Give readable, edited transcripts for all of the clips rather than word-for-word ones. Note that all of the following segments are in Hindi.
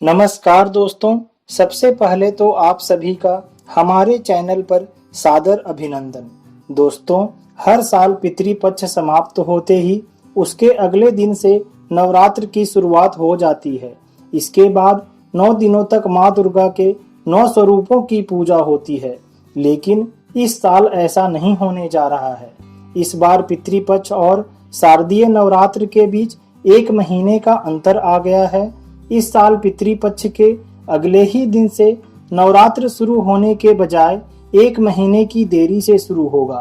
नमस्कार दोस्तों, सबसे पहले तो आप सभी का हमारे चैनल पर सादर अभिनंदन। दोस्तों, हर साल पितृपक्ष समाप्त होते ही उसके अगले दिन से नवरात्र की शुरुआत हो जाती है। इसके बाद 9 दिनों तक माँ दुर्गा के 9 स्वरूपों की पूजा होती है, लेकिन इस साल ऐसा नहीं होने जा रहा है। इस बार पितृपक्ष और शारदीय नवरात्र के बीच 1 महीने का अंतर आ गया है। इस साल पितृपक्ष के अगले ही दिन से नवरात्र शुरू होने के बजाय 1 महीने की देरी से शुरू होगा।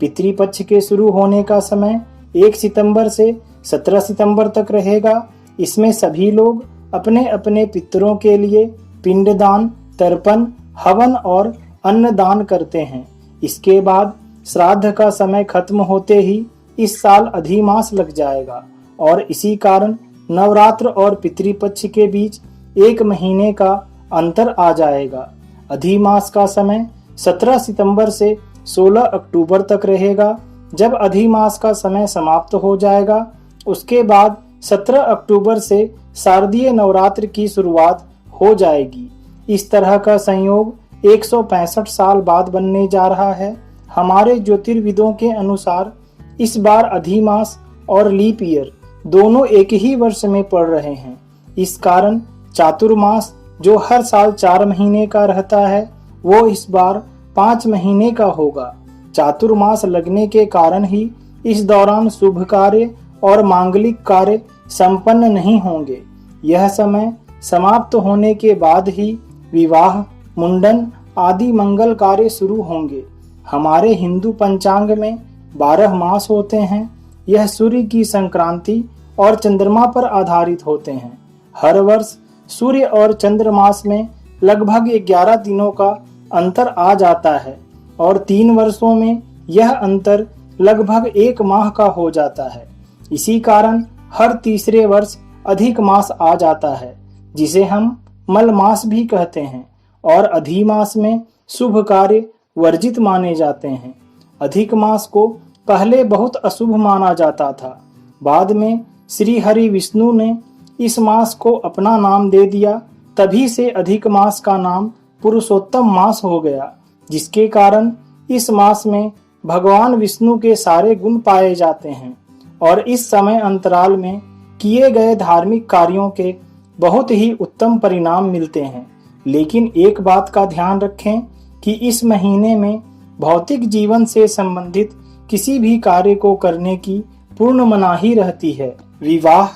पितृपक्ष के शुरू होने का समय 1 सितंबर से 17 सितंबर तक रहेगा। इसमें सभी लोग अपने अपने पितरों के लिए पिंडदान, तर्पण, हवन और अन्नदान करते हैं। इसके बाद श्राद्ध का समय खत्म होते ही इस साल अधिमास लग जाएगा और इसी कारण नवरात्र और पितृपक्ष के बीच 1 महीने का अंतर आ जाएगा। अधिमास का समय 17 सितंबर से 16 अक्टूबर तक रहेगा। जब अधिमास का समय समाप्त हो जाएगा, उसके बाद 17 अक्टूबर से शारदीय नवरात्र की शुरुआत हो जाएगी। इस तरह का संयोग 165 साल बाद बनने जा रहा है। हमारे ज्योतिर्विदों के अनुसार इस बार अधिमास और लीप ईयर दोनों एक ही वर्ष में पड़ रहे हैं। इस कारण चातुर्मास, जो हर साल 4 महीने का रहता है, वो इस बार 5 महीने का होगा। चातुर्मास लगने के कारण ही इस दौरान शुभ कार्य और मांगलिक कार्य संपन्न नहीं होंगे। यह समय समाप्त होने के बाद ही विवाह, मुंडन आदि मंगल कार्य शुरू होंगे। हमारे हिंदू पंचांग में 12 मास होते हैं। यह सूर्य की संक्रांति और चंद्रमा पर आधारित होते हैं। हर वर्ष सूर्य और चंद्रमास में लगभग 11 दिनों का अंतर आ जाता है और 3 वर्षों में यह अंतर लगभग 1 माह का हो जाता है। इसी कारण हर तीसरे वर्ष अधिक मास आ जाता है, जिसे हम मल मास भी कहते हैं, और अधिमास में शुभ कार्य वर्जित माने जाते हैं। अधिक मास को पहले बहुत अशुभ माना जाता था। बाद में श्री हरि विष्णु ने इस मास को अपना नाम दे दिया। तभी से अधिक मास का नाम पुरुषोत्तम मास हो गया, जिसके कारण इस मास में भगवान विष्णु के सारे गुण पाए जाते हैं और इस समय अंतराल में किए गए धार्मिक कार्यों के बहुत ही उत्तम परिणाम मिलते हैं। लेकिन एक बात का ध्यान रखें कि इस महीने में भौतिक जीवन से संबंधित किसी भी कार्य को करने की पूर्ण मनाही रहती है। विवाह,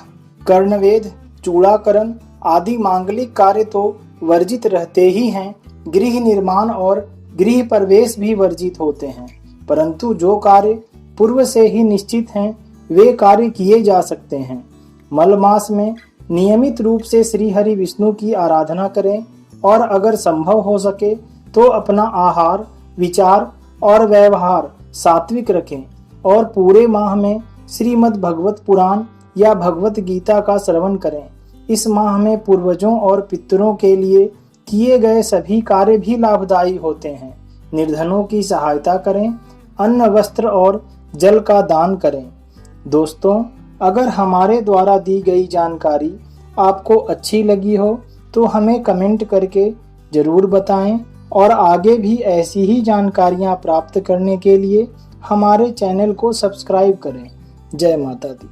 कर्णवेध, चूड़ाकरण आदि मांगलिक कार्य तो वर्जित रहते ही हैं। गृह निर्माण और गृह प्रवेश भी वर्जित होते हैं, परंतु जो कार्य पूर्व से ही निश्चित हैं, वे कार्य किए जा सकते हैं। मल मास में नियमित रूप से श्री हरि विष्णु की आराधना करें और अगर संभव हो सके तो अपना आहार, विचार और व्यवहार सात्विक रखें और पूरे माह में श्रीमद् भगवत पुराण या भगवत गीता का श्रवण करें। इस माह में पूर्वजों और पितरों के लिए किए गए सभी कार्य भी लाभदायी होते हैं। निर्धनों की सहायता करें, अन्न, वस्त्र और जल का दान करें। दोस्तों, अगर हमारे द्वारा दी गई जानकारी आपको अच्छी लगी हो तो हमें कमेंट करके जरूर बताएं और आगे भी ऐसी ही जानकारियां प्राप्त करने के लिए हमारे चैनल को सब्सक्राइब करें। जय माता दी।